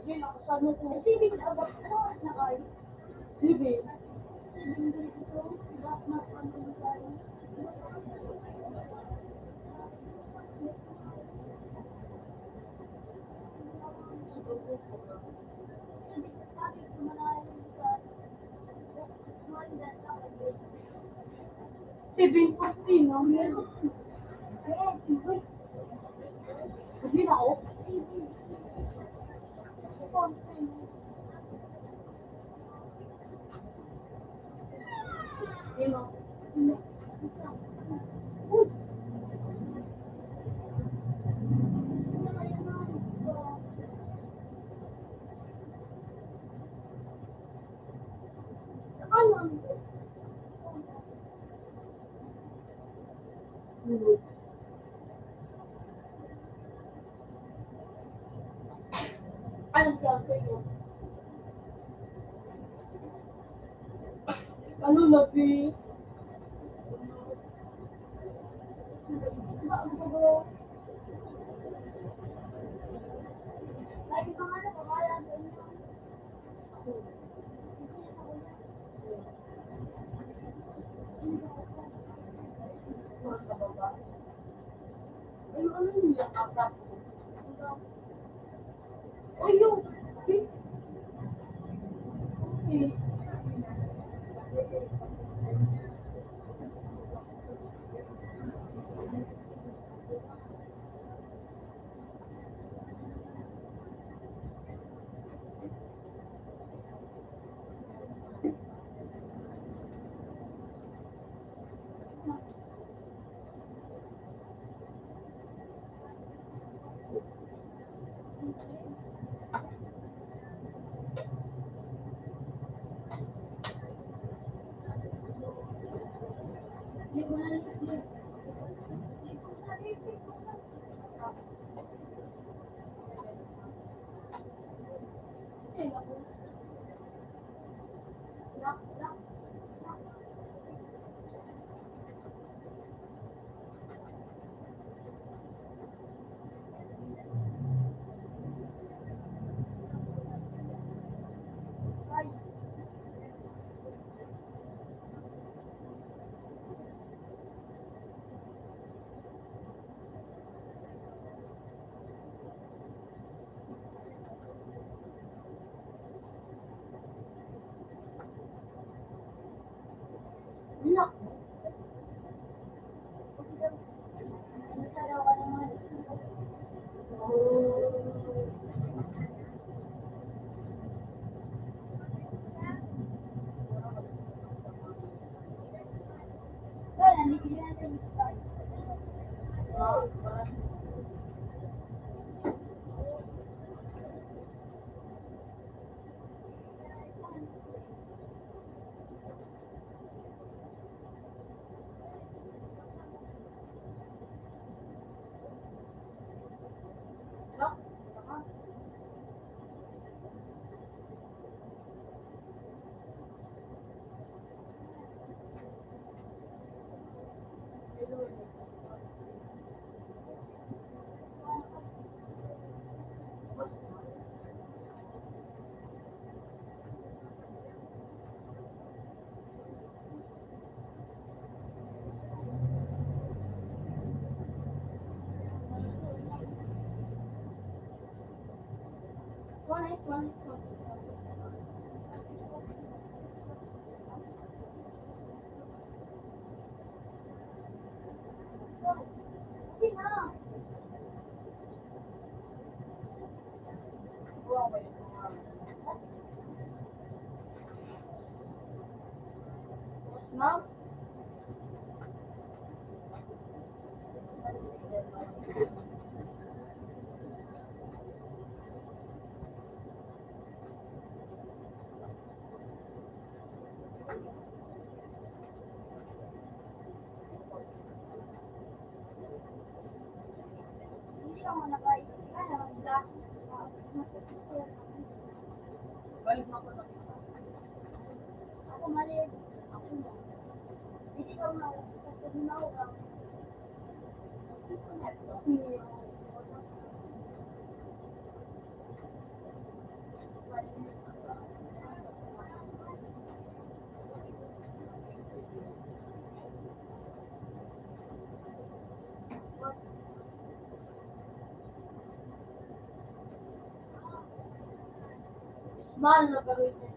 Sibing ka ba? Ano oras na kayo? Sibing. Sibing dito. Dapat magpapagod tayo. Sibing, sabi ko malayo sa Sibing 14, no? sibing. Sabi na ako. Yun, no? Anong sabi ko? Ano na, Pi? Lagi pa nga na, pamala sa inyo. Sa baba. Ano niya? Kapap ko. Oh, yung. Okay. Anak. Nasaraw ka naman. Wala, hindi natin start. One is one. Sina? Now, Hindi ka mo nakain. Ano, black. balik na ko na. Ako maliit. Ako mo. Hindi ka mo nakakunaw ka. Mahal na pero ito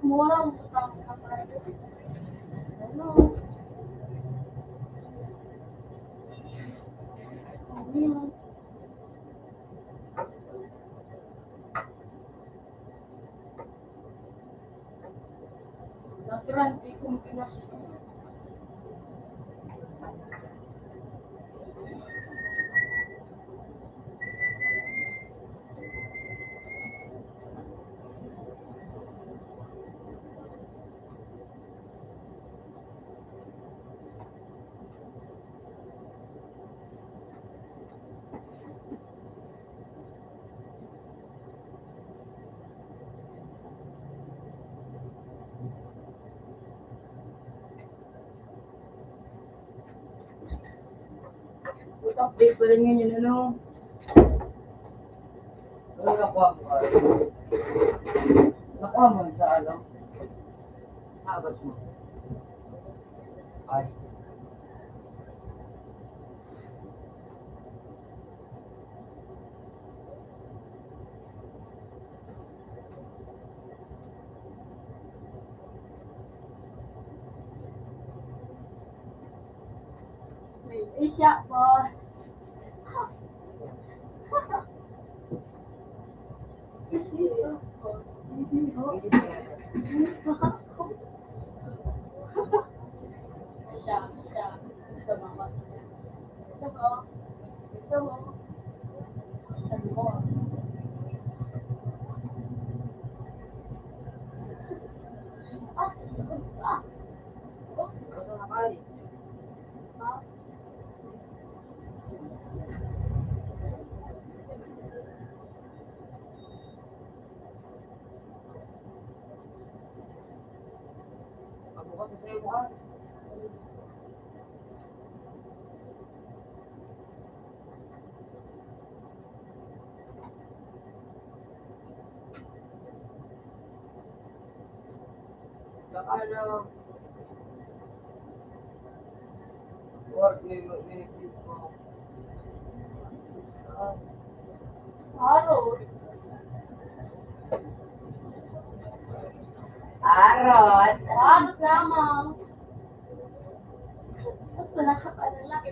yung mura ang utang ng presyo. Ano? Ano? Natural, di kong pinas. Update pa rin yun ano. Ano nakuha mo ka? Nakuha mo sa ano? Abas mo. Ay. May siya, boss. Ano na kali? Pagbukas sa sa'yo mo ka. Saka ano, work may mo. Araw. Arot! Araw lamang. Basta nakapalaki.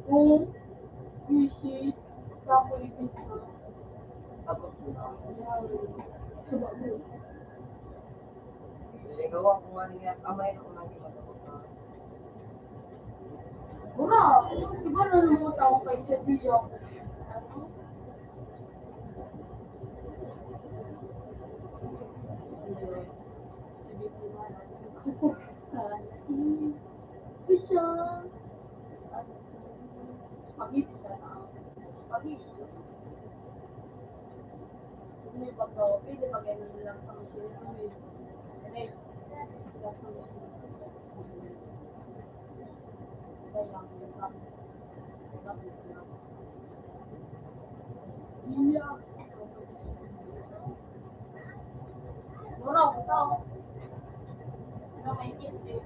Kung visit, kakulipin ka. Tapos na. Subak mo. Hindi gawa kung ano nga kamay na kung lagi matapos na. Mura. Iba na naman tao kay Sevilla. Bisa. Spaghetti sana. Spaghetti. Hindi pag pwede pag ganyan lang sa machine. Ano yun? Iya. Mura ko tao. Ano may kindi?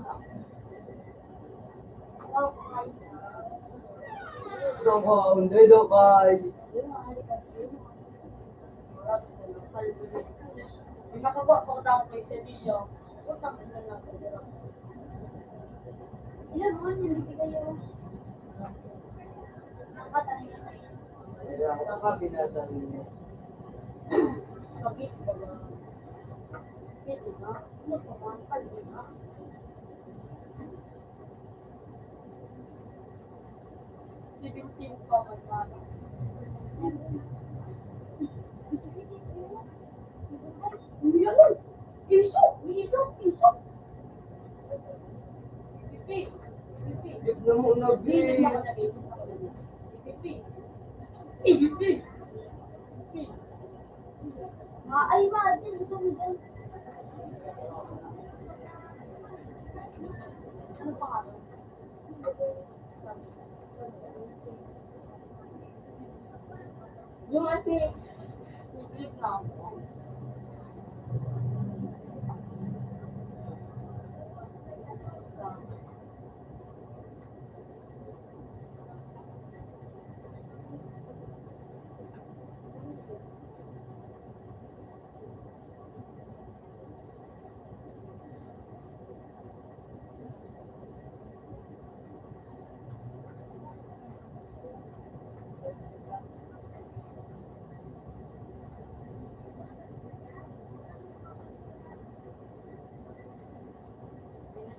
Wow, ay. Dong ko, hindi daw kay. May makagawa pa ko tao kay Cedillo. Utang na lang. Ilan mo, hindi kayo. Nakatanin. Kaya ako ka binasa niyo. Kapit ka ba? Pwede ba? Ano pa ba? Pwede ba? 17 pa man. Yan! Iso! Iso! Iso! Pipi! Pipi! Tignan mo na, Bilin Bi. ako na bilin ako na bilin. Pipi! Pipi! Pipi! Ay, ma! Ito mo dyan. Ano pa nga? Yung ate, nag-click na ako.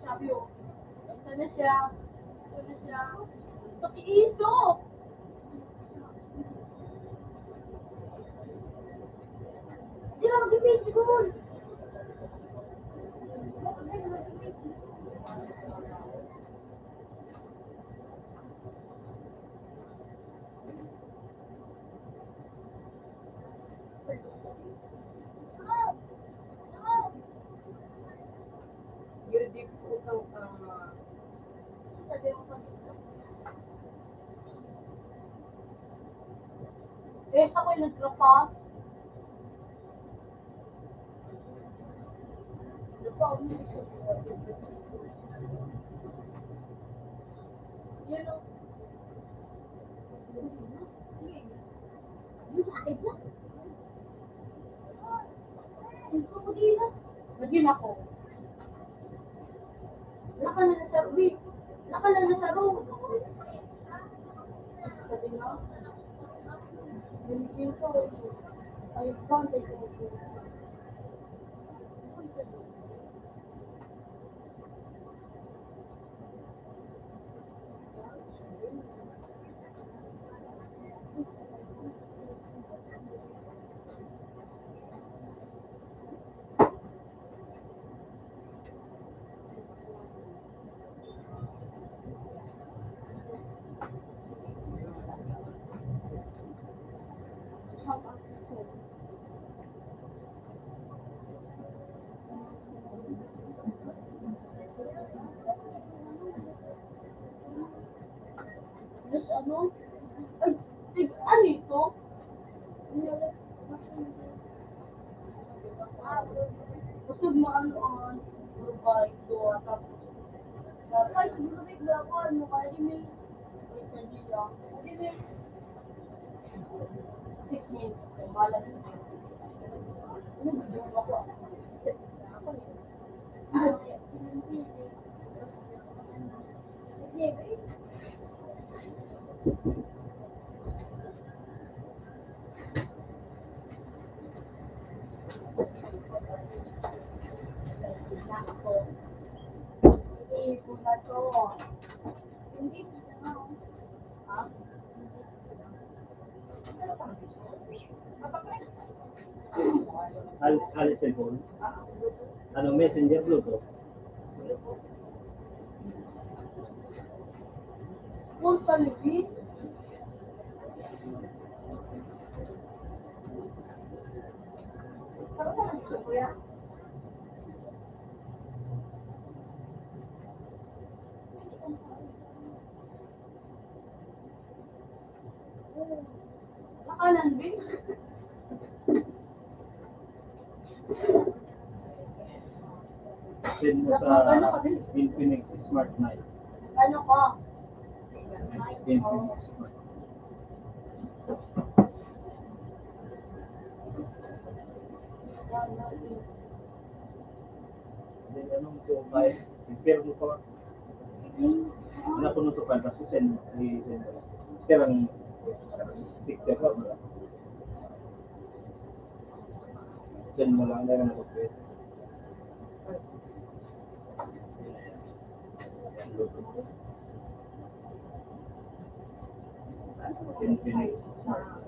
Sabi ko, ito na siya. Ito na siya. Sa iso! Di ba mag-face siguro? Hindi po utang tama. Sabi mo pa dito. Sa ko yung nag-drop. Yan o. Lagyan ako. Laka na sa rubi. Laka na sa rubi. Sabi nga. Yung ko. Ay, contact ko. Yes, ano? Ay, ano ito? Busog mo ano provide doon tapos ay siguro may gawin mo kaya email ay sa dia email 6 minutes malam ano video ako ako hindi ko na to hindi ha Al cellphone. Ano, messenger, Bluetooth. full talibin para sa gusto ko yan nakanan din Send mo ano sa, ka din Infinix Smart 9. Ano ko? Infinix Smart. Then anong ito kay repair mo pa? Anak ko nutukan kasi send share ang picture ko. Send mo lang na ako pwede. Infinix Smart 9.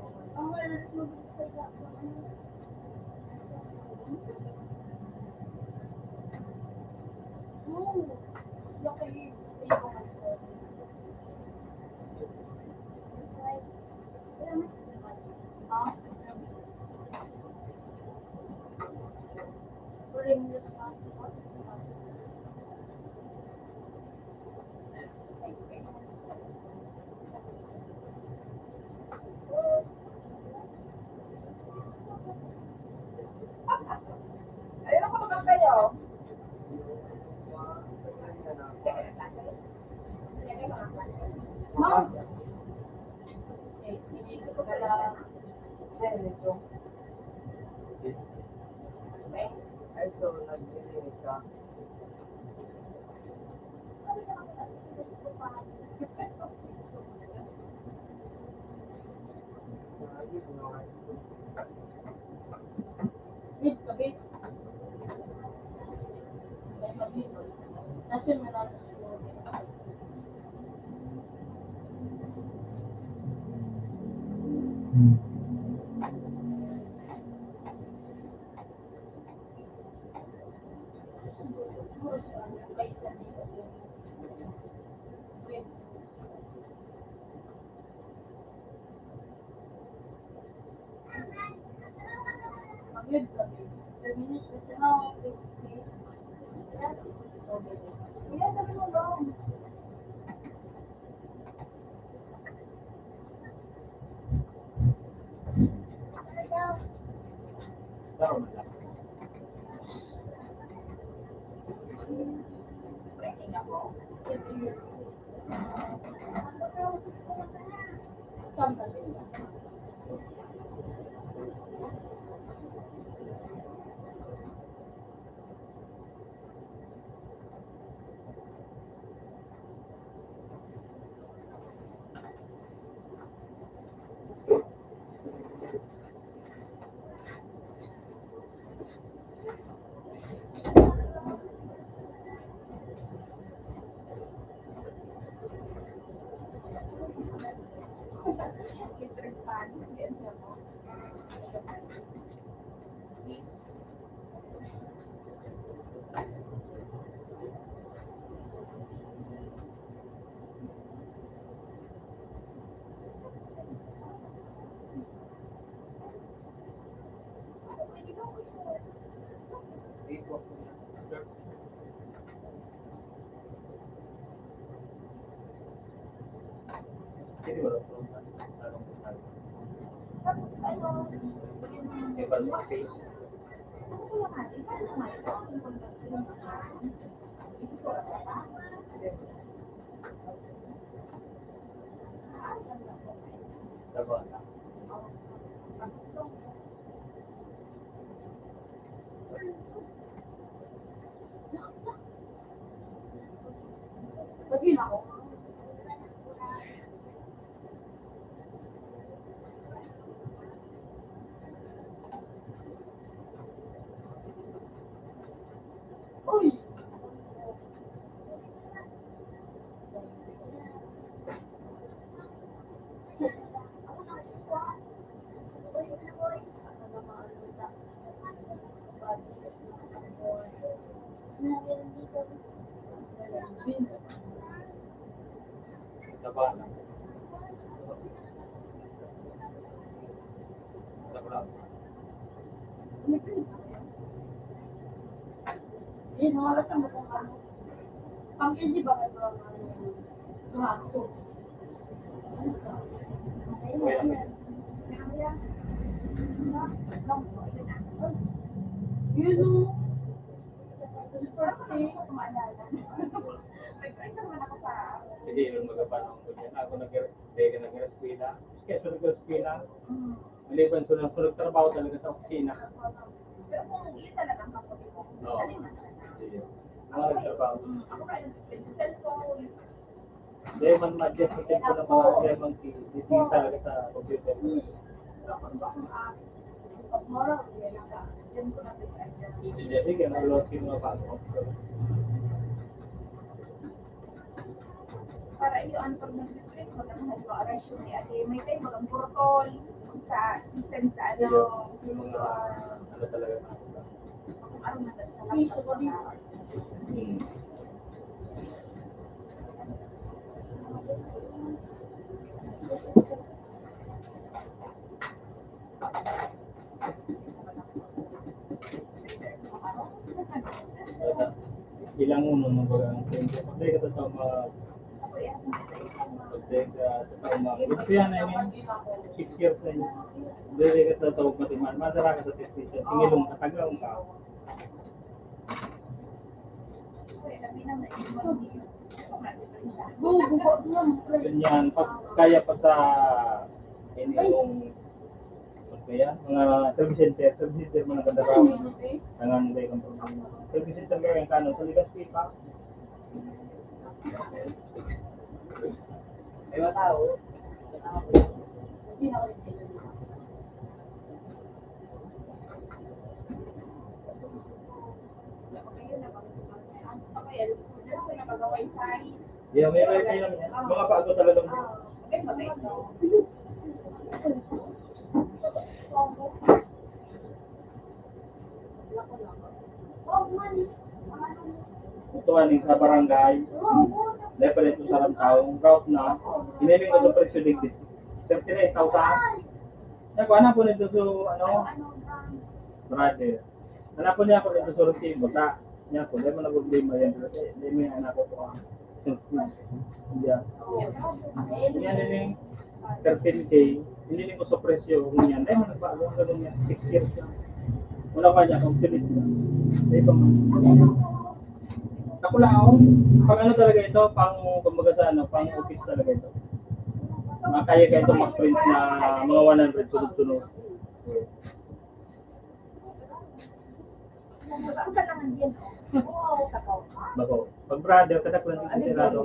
Ayun ako naman kayo. Ma'am. Hindi ko pala. Ay, so, nag-delivery ka. Bit ka, bit. May mabit. Kasi marami siya. Magid kami. Terminis kasi ako. Kaya sabi mo ba? Taro man lang. Hindi ba ito? Tapos ano? Di ba lumaki? Diba? Lagi na ako. Uy! Diba? Diba? Eh, nawala ka mo kung ano. Pang-hindi ba ito ang ano? Lahaso. Yun o. Birthday. Nag-try ka naman ako sa... Hindi nung magapanong ko yan. Ako nag-reskwila. Kaya sa nag-reskwila, maliban ko ng trabaho talaga sa opisina. Pero kung yun talaga ang kapote mo, Oo. dali na sana. Mga nagtrabaho. Ako kaya sa cellphone. Dahil man ma-adjust sa tempo ng mga lemang hindi talaga sa computer. Ako akong apps. Pag moral, yan ka. Yan ko na sa Hindi kaya nag-loss yung mga pasok. para iyo ang pag nag-click mo lang halimbawa resume at may time mag protocol sa isend sa ano Yung mga ano talaga. kung ano na sa Piso ko laptop dito. Hmm. Ilang uno mo ba ang tempo? Pagday ka sa mga pagday ka sa mga ito yan I mean 6 years na yun. Pagday ka sa tawag matiman, madara ka sa technician. Tingilong ka, taglong ka. Ganyan, pag kaya pa sa inyong kaya mga service center mo nagdaraw. Tangan day kang problema. Service center kaya ang kanon sa ligas pipa. May mga tao. Hindi na ulit kayo. Yeah, may wifi naman yan. Mga bago talaga. Ito ani sa barangay. Dahil pala ito sa taong route na. Hiniling ko itong presyo digit. 39,000. Naku, anak po nito sa ano, brother. Anak po niya ako nito sa Rutibo. Niya po, dahil mo na problema yan. Dahil may anak ko po. Yeah. Yan niling 13K. Hiniling ko sa presyo. Yan. Dahil mo nagbago. Ganun yan. 6 years lang. Wala pa niya. Complete na. Dahil pa man. Ako lang ako. Pag ano talaga ito, pang kumbaga sa ano, pang office talaga ito. Kaya ka ito mag-print na mga 100 sunod-sunod. Bago. Pag brother, kadak lang dito si Raro.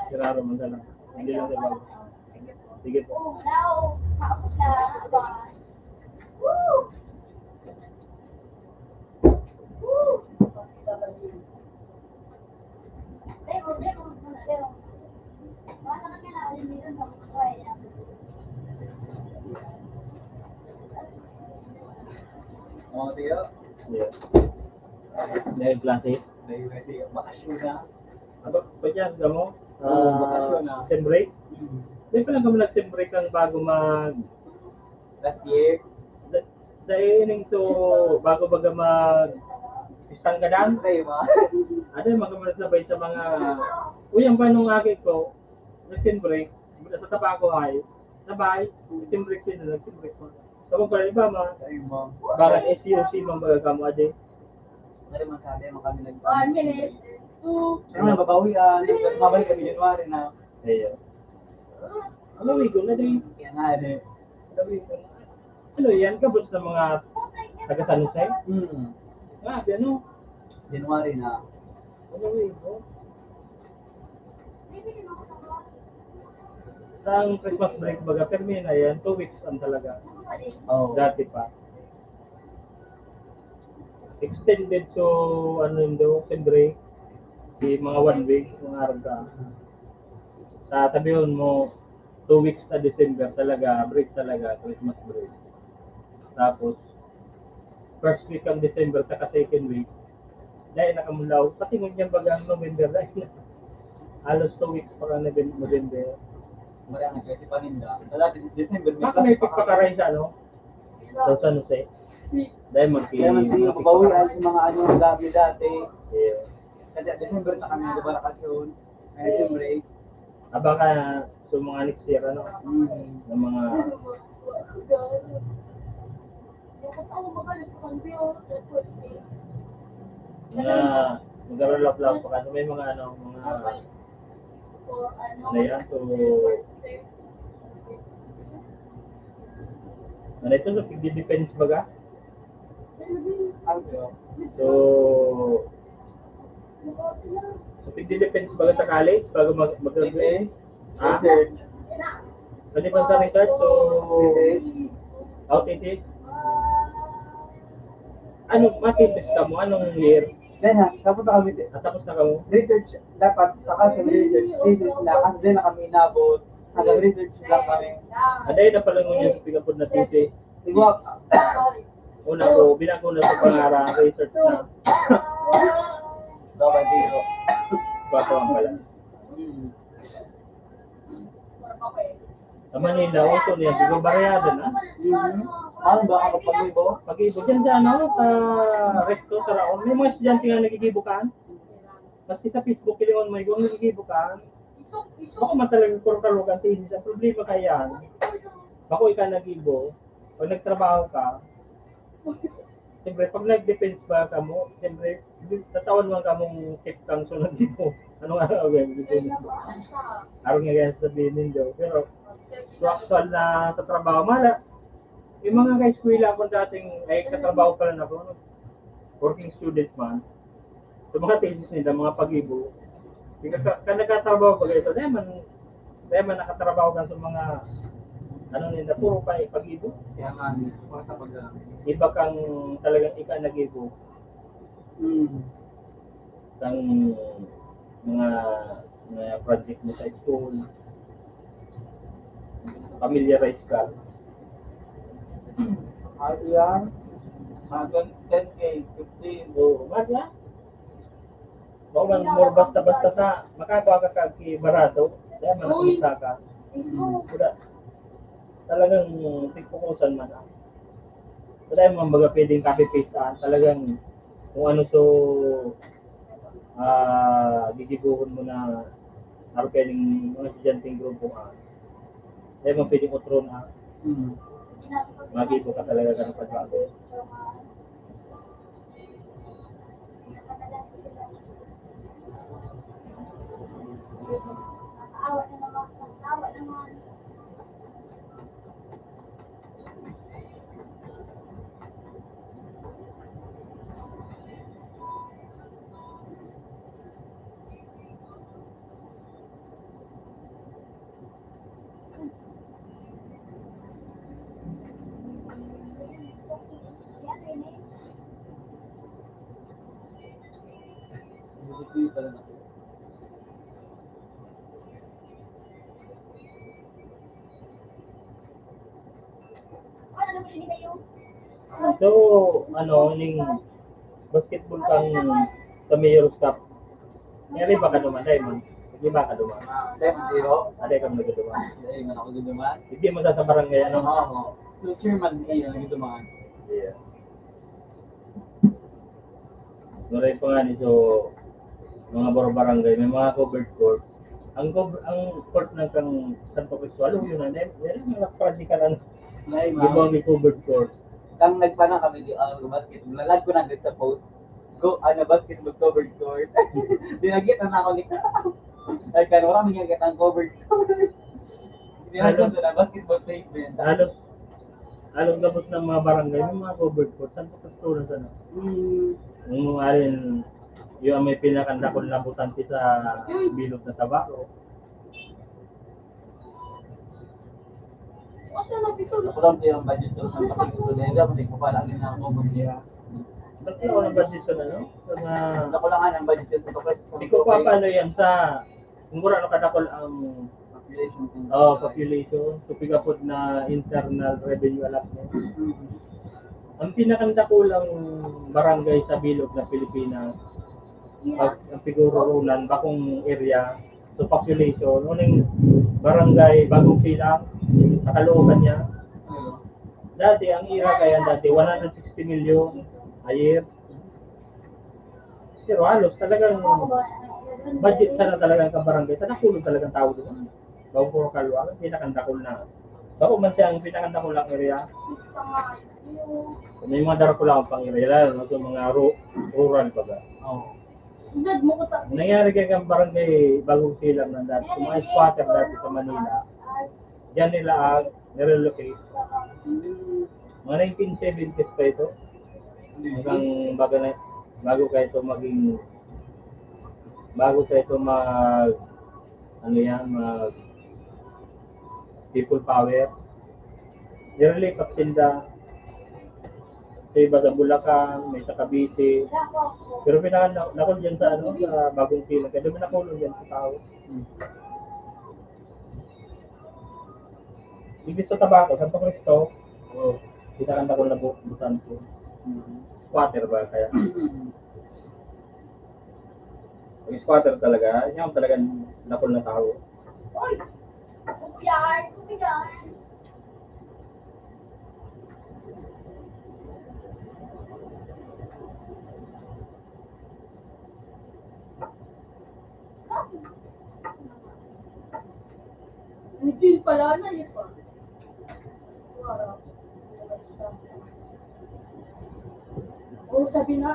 Si Raro man lang. Hindi lang sa bago. Sige po. Mga tiyo. Yeah. Dahil klase. May bakasyon na. Aba, pa dyan, mo? Bakasyon na. Sem break? Hindi pa lang kami nag-sem break lang bago mag... Last year. Dahil ining so, bago baga mag... Istang kadan? Tayo ma. Ano yung mga sabay sa mga... Uy, ang panong akin ko, nag-sem break, sa tabako ay, sabay, sem break din, nag-sem break mo. Tapos pa rin ba, Tayo ma. bakit SUC mga magagamo adi? Ano man sabi mo kami nag- 1 minute. 2. Ano babawian. Mabalik kami January na. Ayun. Ano wigo na din? Kaya nga eh. Ano yan, kabos ng mga taga San Jose? Nga, ano? January na. Ano wigo? Sa Christmas break baga, permi na yan, 2 weeks ang talaga. Oh. Dati pa. Extended so ano yun daw, break. Di mga 1 week, mga araw ka. Sabihin mo, 2 weeks na December talaga, break talaga, Christmas break. Tapos, first week ng December sa second week, dahil nakamulaw, pati ngun yan baga ang November, dahil halos 2 weeks pa ka na November. Marami kasi paninda. Dati December Baka may pagpakaray sa ano? Sa San Jose. Dahil Kaya man hindi mabawian sa mga ano ang gabi dati. Yeah. Kasi December na kami sa bakasyon. Ay break. Aba ka sa mga next year, ano? Ng mga... Mga mag-roll-up lang pa kasi may mga ano, mga ano yan, so, ano ito, so, pigdi-defense baga? Ano yun? So, pigdi-defense baga sa college, bago mag-graduate? Thesis? Ha? Research? Pwede ba sa research? So, Thesis? outage? Ano, ma-thesis ka mo? Anong year? Then ha, tapos na kami, At tapos na ka mo? research, dapat saka sa research, thesis na, kasi din na kami inabot, hanggang research lang kami. Aday na pala mo yung pigapod na thesis. Siguro, Una ko, binago na sa pangara, research na. dapat dito. Bakawang pala. Sa Manila, uso niya, di ba barayada na? Ano ba ang pag-ibo? Pag-ibo dyan dyan, no? Sa recto, sa raon. May mga estudyante nga nagigibo ka. Maski sa Facebook, kilingon mo, kung nagigibo ka, bako man talaga kurkalugan thesis. Ang problema kaya, bako ikaw nagibo, pag nagtrabaho ka, siyempre, pag nag-defense ba ka mo, siyempre, tatawan man ka mong tip kang sunod dito. Ano nga ang defense mo? Araw nga ganyan sabihin ninyo. Pero, so actual na sa trabaho, mala, yung mga ka-eskwela ko dating, ay katrabaho pa lang ako, working student man. So mga thesis nila, mga pag-ibo, ka nagkatrabaho ba ganito, dahil man nakatrabaho ka sa mga, ano nila, puro pa pag-ibo. Kaya nga, mga kapag Iba kang talagang ika nag-ibo, kang mga project mo sa school, familiarize ka. Ano yan? 10K, 15. So, madya. Baka man more basta-basta sa makakuha ka kag barato, dahil man nakamita ka. Kuda, talagang tigpukusan man ah. Dahil man baga pwedeng copy-paste talagang kung ano so gigibuhon mo na pwedeng mga estudyanteng grupo dahil man pwedeng utro na magibo ka talaga ka ng pagbago. Hindi pala na. So, ano, yung basketball kang sa Mayor's Cup. Ngayon ba ka duman? Dahil man, hindi ba ka duman? Left zero. Aday ka nagaduman. Ay, man ako duduman. Hindi mo sa barangay, ano? Oo. So, chairman, ayun, nagduduman. Yeah. Nuray pa nga nito, mga barangay, may mga covered court. Ang court ng kang Santo Cristo, alam yun na, meron mga practical ano, Ay, ibang may covered court. Nang nagpana kami di basketball, nalag ko na agad sa post. Go, basketball covered court. Dinagit na ako ni ay, kaya wala may ngagit ang covered court. Dinagit ko na basketball pavement. Halos labot ng mga barangay, may mga covered court. Santo Cristo na sana. Yung mga rin, yung may pinakandakon labutante sa bilog na tabako. Ako lang yung budget ko sa Pakistan. Hindi ako hindi ko pala ang ginagawa ko niya. Ba't ako ng budget ko na, no? Sa mga... Ako lang nga ng budget ko sa Pakistan. Hindi ko pa paano yan sa... Kung ano kadakol ang... Population. Population. So, pigapod na internal revenue allotment. Ang pinakandakulang barangay sa bilog na Pilipinas, ang Pigururunan, bakong area, so population, unang barangay, bagong silang, sa kalooban niya. Dati, ang ira kaya dati, 160 million a year. Pero halos talagang budget sana talagang ka barangay, tanakulong talagang tao doon. Bagong puro kaluwa, pinakandakul na. Bako man siya ang pinakandakulang area. May mga darakulang pang area, lalo sa mga rural pa ba. Oo. Sunod mo ko ta. Nangyari kay kang barangay Bagong Silang na dati. Yung mga squatter dati sa Manila, diyan nila nirelocate. Mga 1970s pa ito. Hanggang bago kayo ito ano yan, mag people power. Nirelipat sila sa iba sa Bulacan, may sa Cavite. Pero pinakon dyan sa Bagong Silang. Kaya doon nakulong dyan sa tao. Ibig sa tabako, Santo Cristo, pinakanta ko na busan ko. Squatter ba kaya? Pag squatter talaga, yan talaga nakul na tao. Uy! Kupiyar! Kupiyar! Hindi pala na yun pa. Oh, sabi na.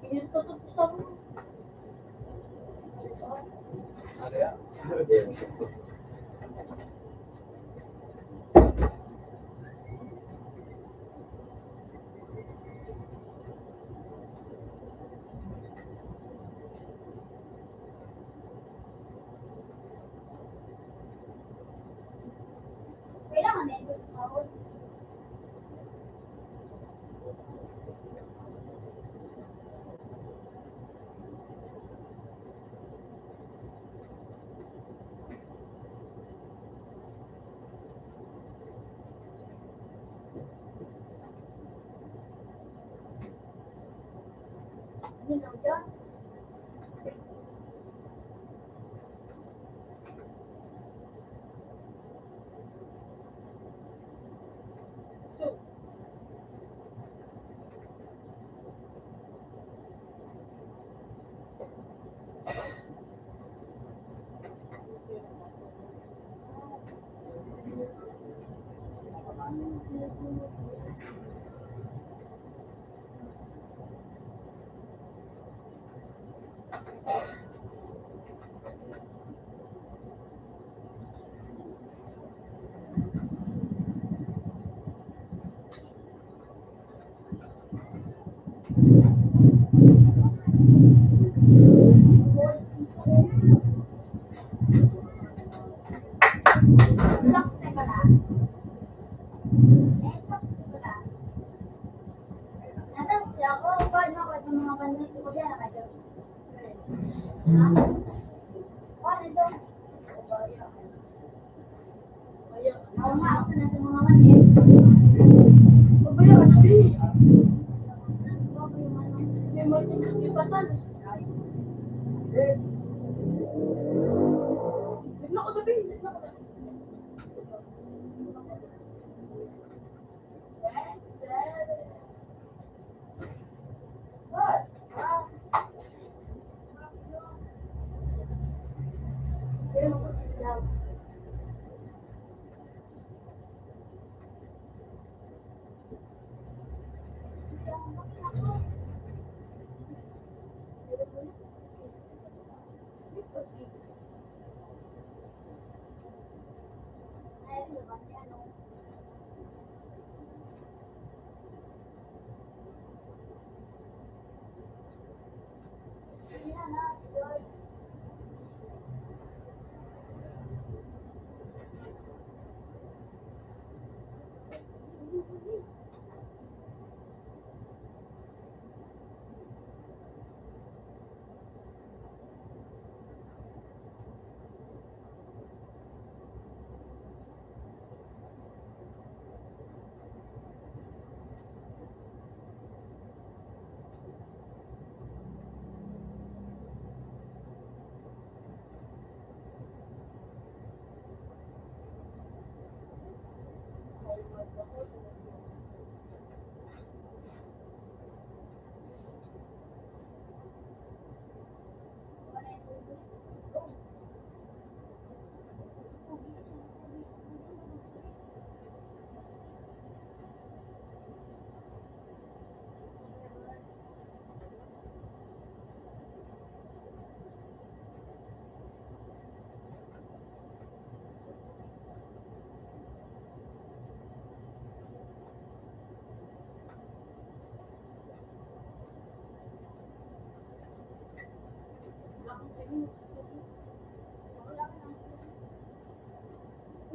Pingin ko ito sa mo. Ano yan? Kailangan na ito sa ako. Ano na dyan? So, Sakse ko na. Sakse ko na. Nata, ako, paano ako itong mga pansin ko yan, nakadyo. Ha? Paano ito? Oo nga, ako na sa mga pansin. Pabaya ka na, may magiging ipatan. Tignan ko sabi, tignan ko sabi. What?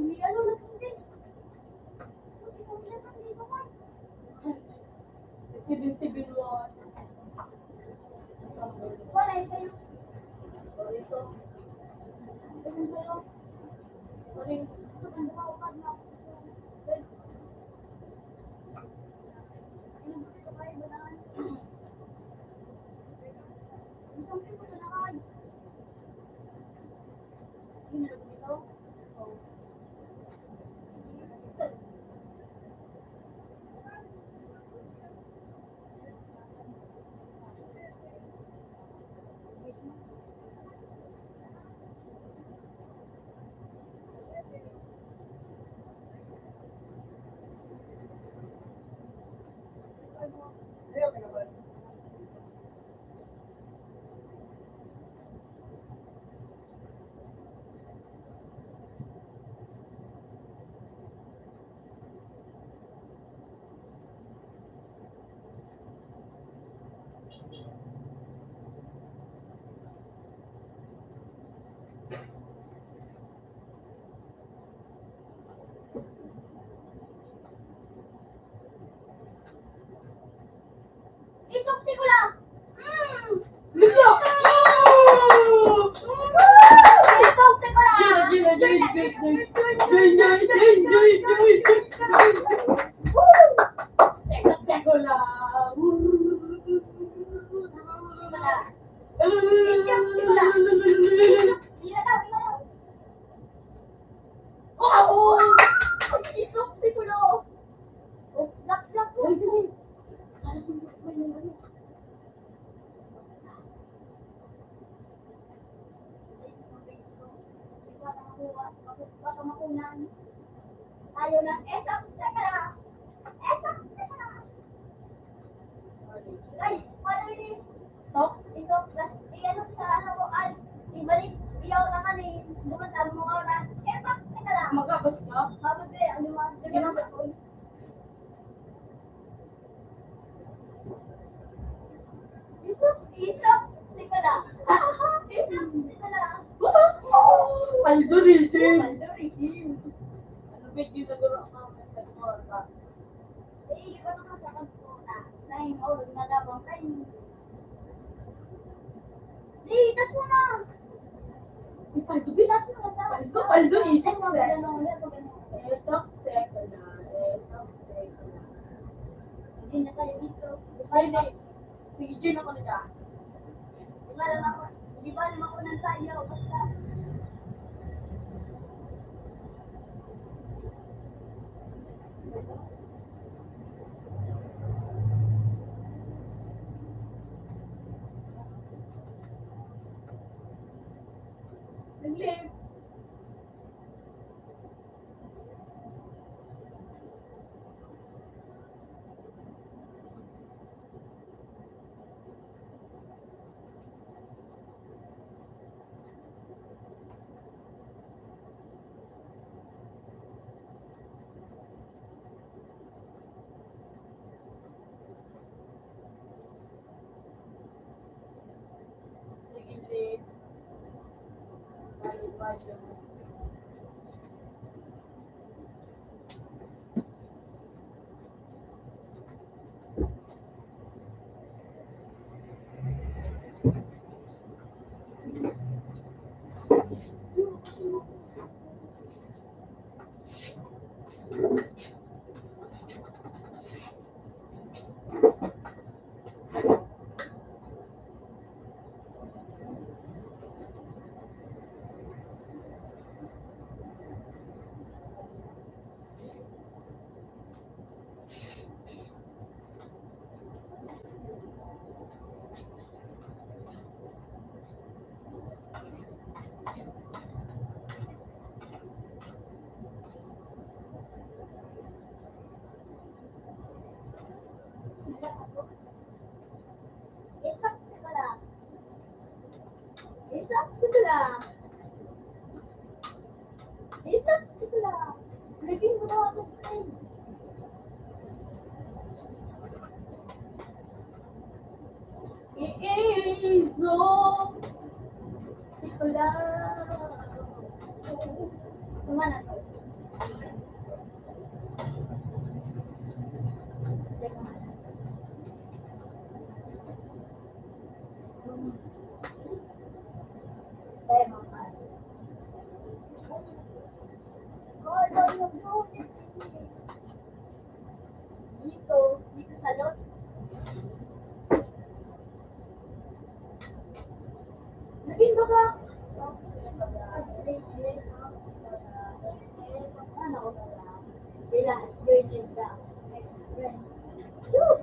Hindi ano na hindi. Sibin-sibin mo. Wala kayo. Ito. Ito sa'yo. Sorry. Ito, ganda ka upad na. Ito kayo, banaan. Isang piso na nakay. Hindi na dito. Oh. Isuksi ko lang! Isuksi ko lang! Isuksi ko lang! Isuksi ko lang! Lak-lak ko! Baka makunan. Ayaw na. Esok, seka na. Esok, seka na. Ay, wala rin. Sok? Isok, plus, ano sa ano ko, ibalik, iyaw na ka ni, dumatal mo ka na. Esok, seka na. Magabas ka? Magabas ka, ano mo, sige ko. Isok, isok, seka na. Isok, seka na. Paldurism. Paldurism. Ano ba yung naguro ako sa mga eh, iba naman sa kanto na yung maulog na labang kayo. Di, tas mo na. Ipagbilas mo na. Paldurism. Esok, seka na. Esok, seka na. Hindi na tayo dito. Hindi. Sige, dyan ako na ka. Di ba naman ako ng tayo, basta. Nag-live. Nag-live. Bye-bye. Dito sa lot. Naging baga. Relax, virgin ka. Shoot!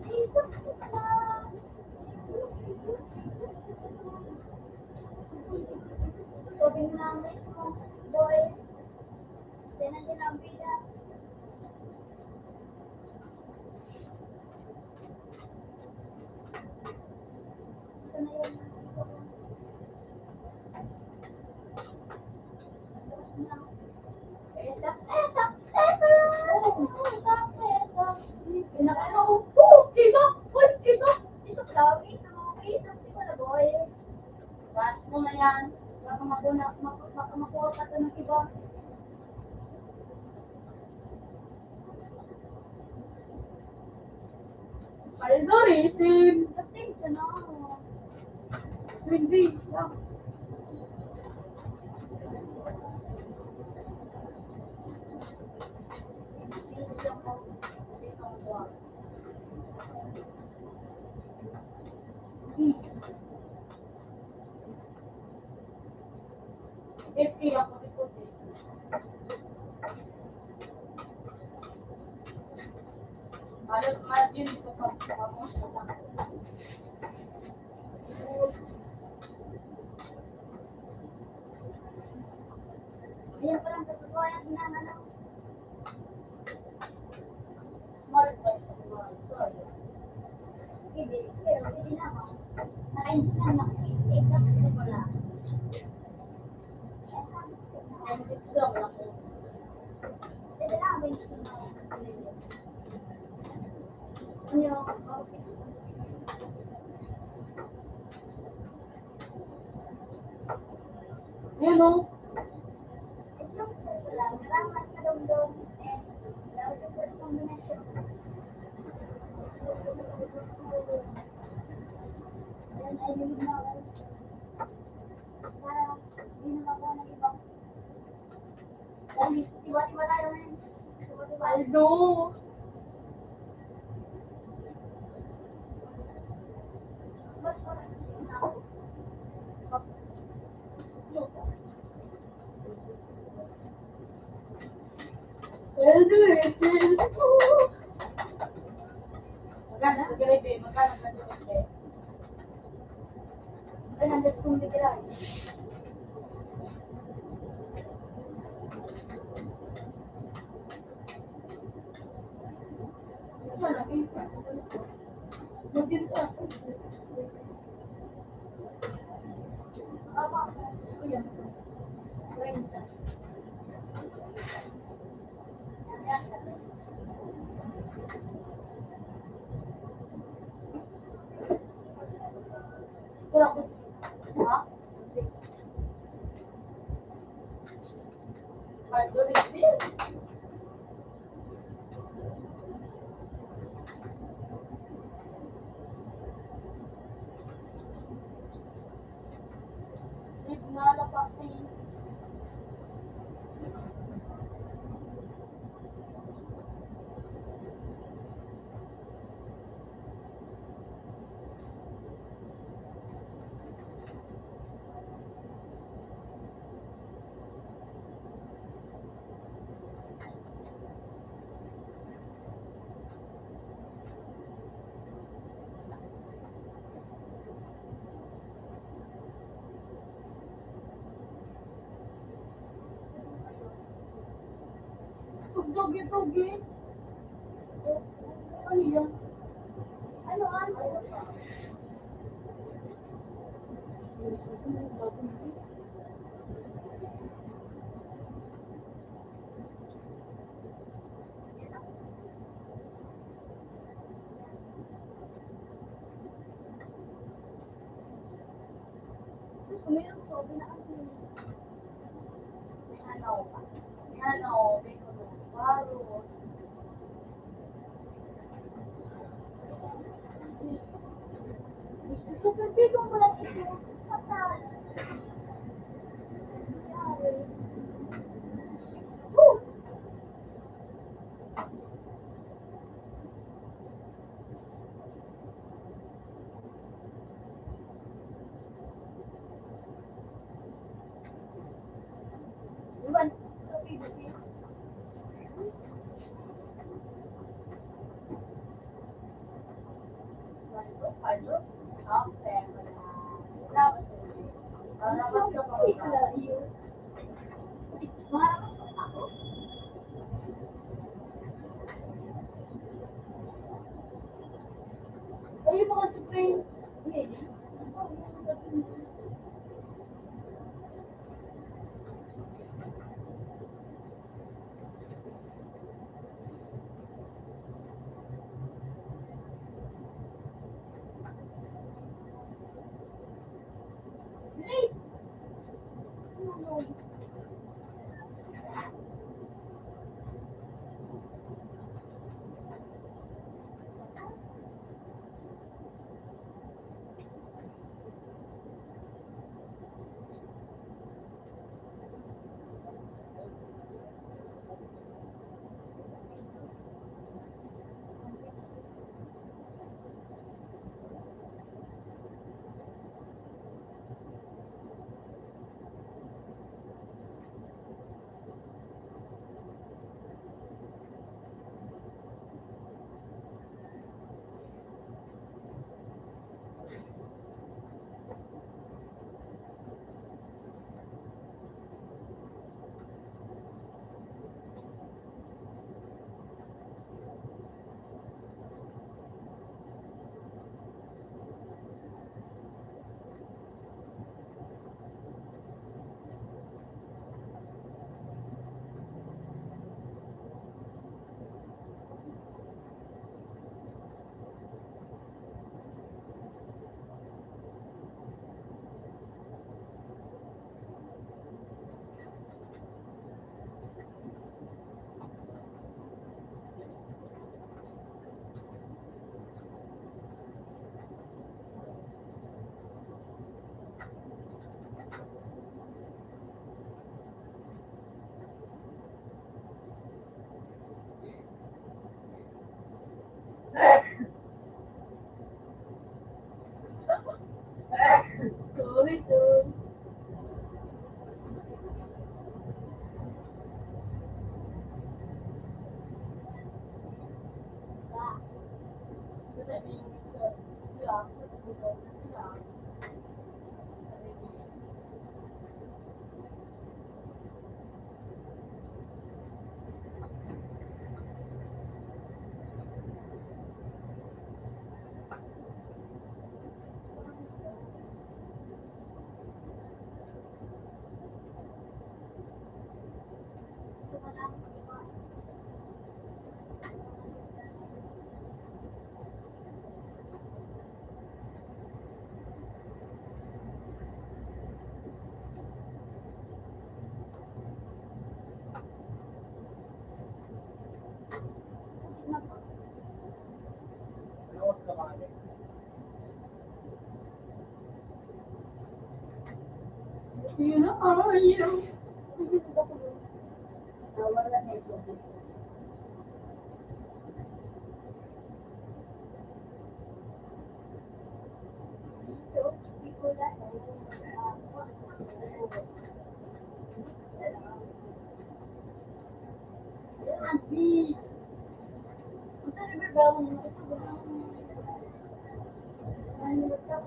Isok ka. Tubig namin mo, boy. Tinan din ang bila. Ito na yun. Makuha ka ito ng iba. Algorithm. Dating ka na. Hindi. FK ako ito. Alam margin ito pa ako. Ayan pa lang sa totoo yung hinahanap. Smart boy sa mga. Sorry. Hindi, pero hindi naman. Nakaintindihan na kasi. Exact ko pala. I'm exam lang ko. Pwede lang, may hindi na. Ano yung Yan o. Nalaman ka daw doon. And, daw the first combination. Then, I believe na ako. Para, hindi na makuha ng iba. Dahil, tiba-tiba tayo na yun. Tiba-tiba. Aldo. Ba't wala na ako? Algorithm. Magkano ka garibe? Magkano ka garibe? Ay, nandas kong bigla. Apa? Kuya. 30. Ha? Algorithm. Signal pa rin. Tugi-tugi. Ano yan? Ano? Umiyak ko, binaan ko. May hanaw pa. May hanaw. May kulong. Super big ang pala ito. Fatal. Yari. Ayaw. Wala na ito. So, pipula Adi. Ito na ba ba mo? Ano ba?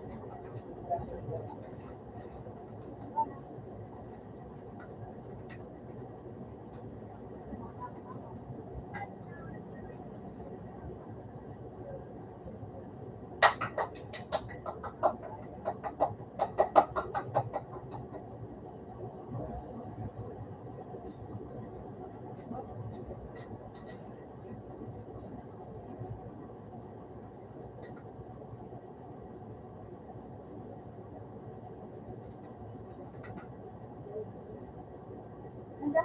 Anda.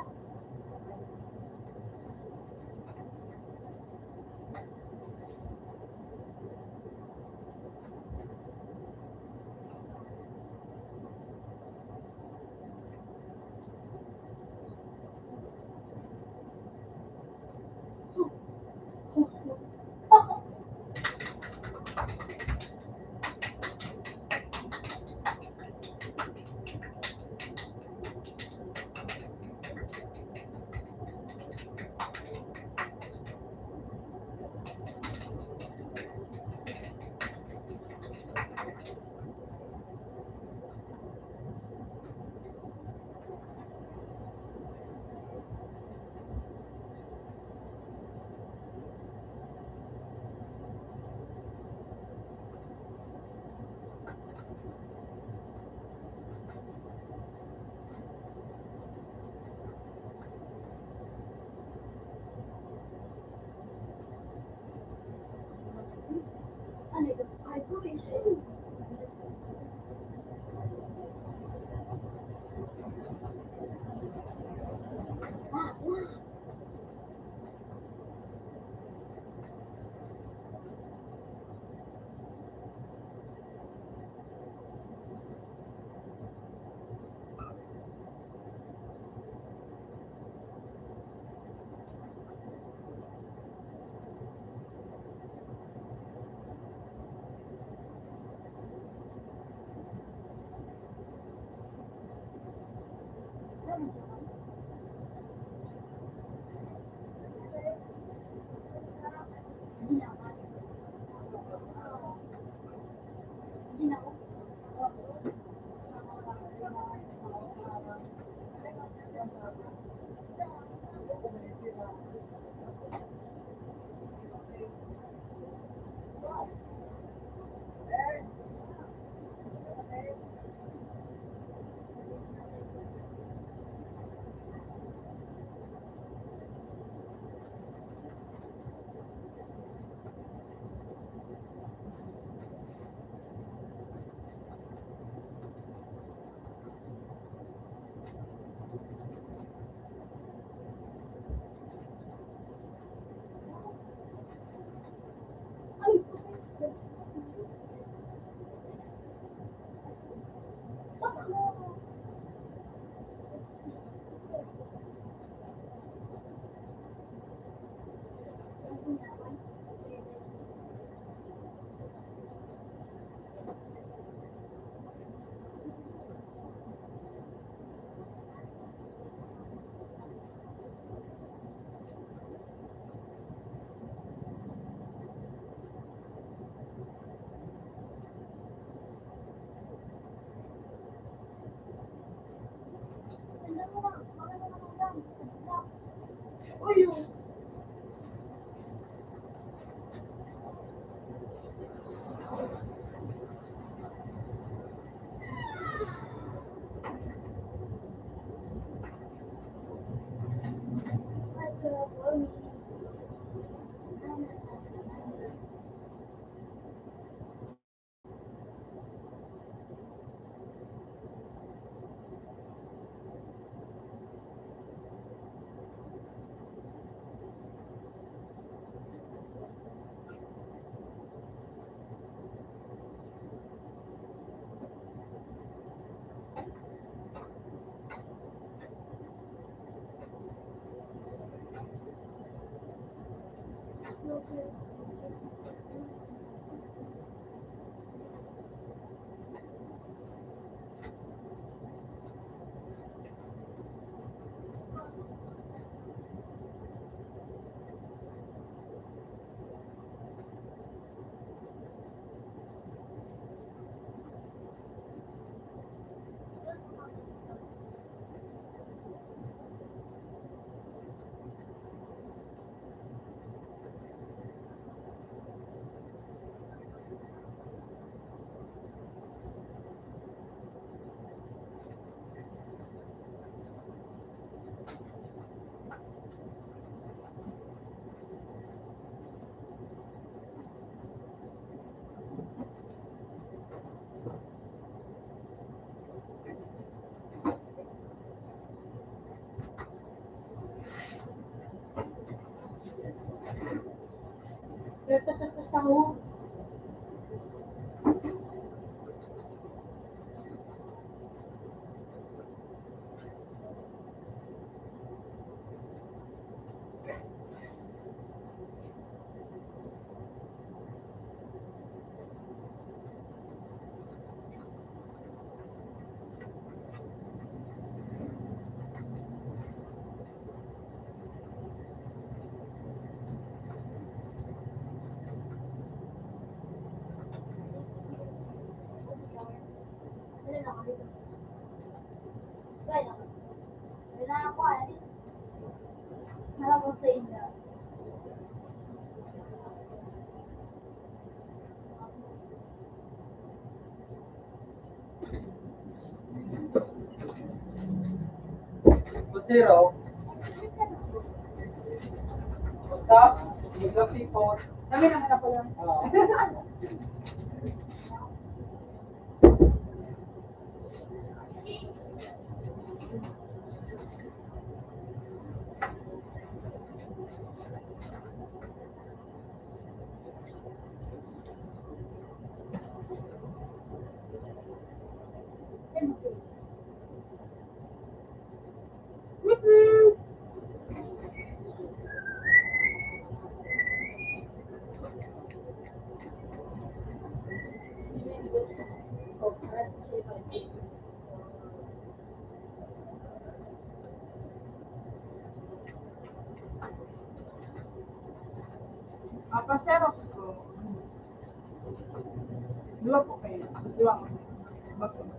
Zero. What's up? You love people. Kami naman ako lang. Pa-xerox ko. Dua po kayo. Dua ko. Bago.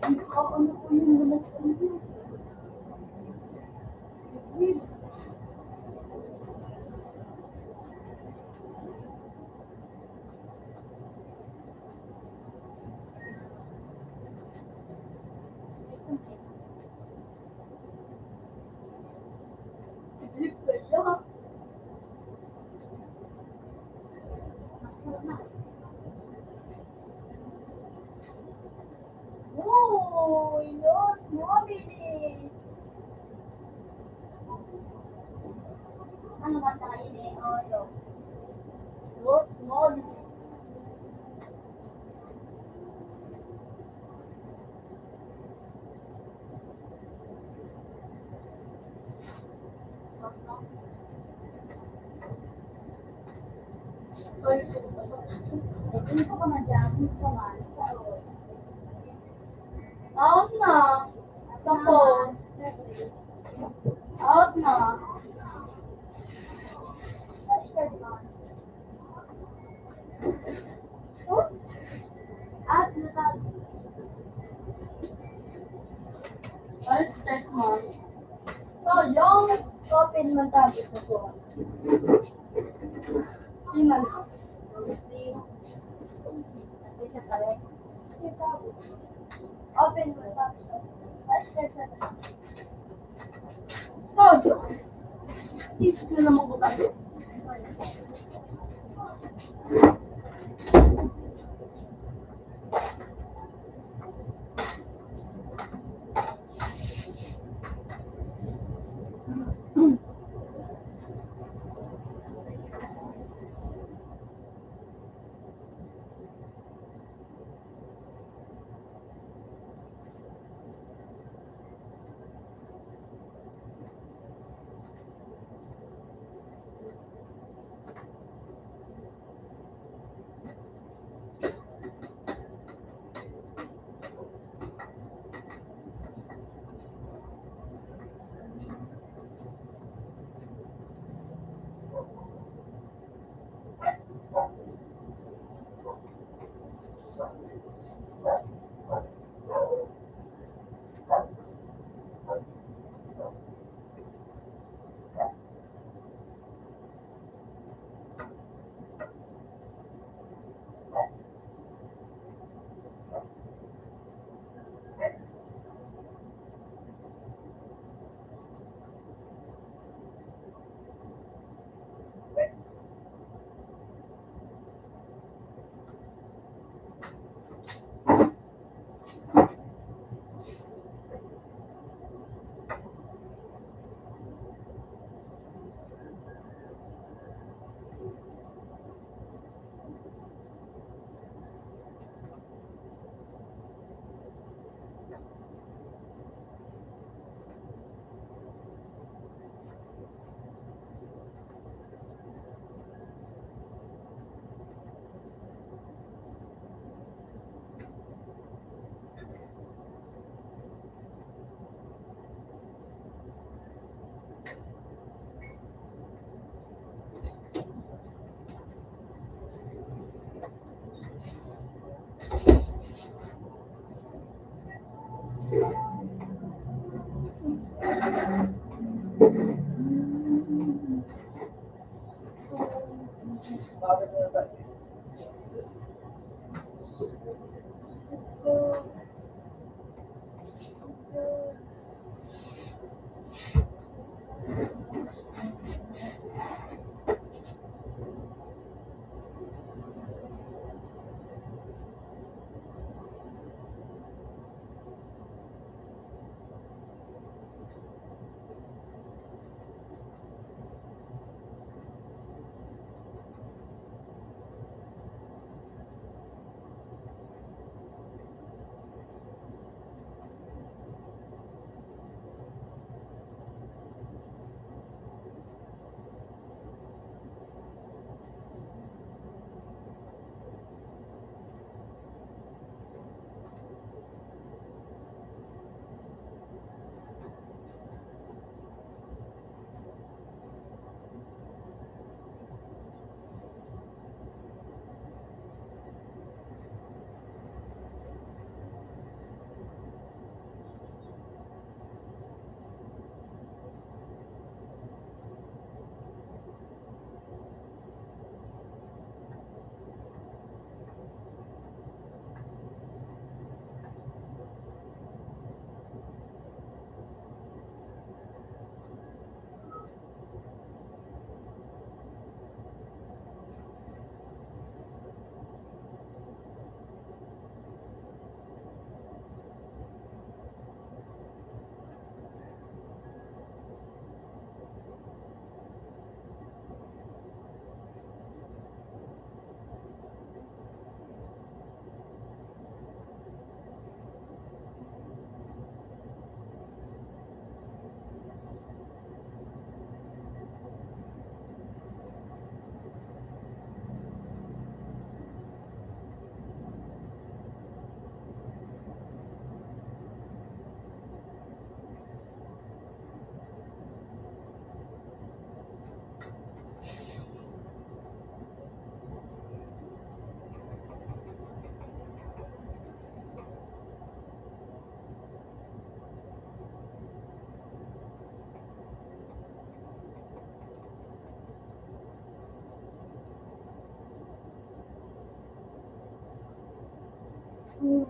Ano po yung naman ko? Oh, yun, mabilis. Ano ba sa kainin? Oh, yun. Los mabilis. Hindi ko pa madyan. Hindi ko man. Out na. Sa phone. Out na. At natag. Ay, start mo. So, yung open man tayo sa phone. Tingnan mo. Isa pare. Open mo tayo. So, isip na naman ko tayo. Hmm.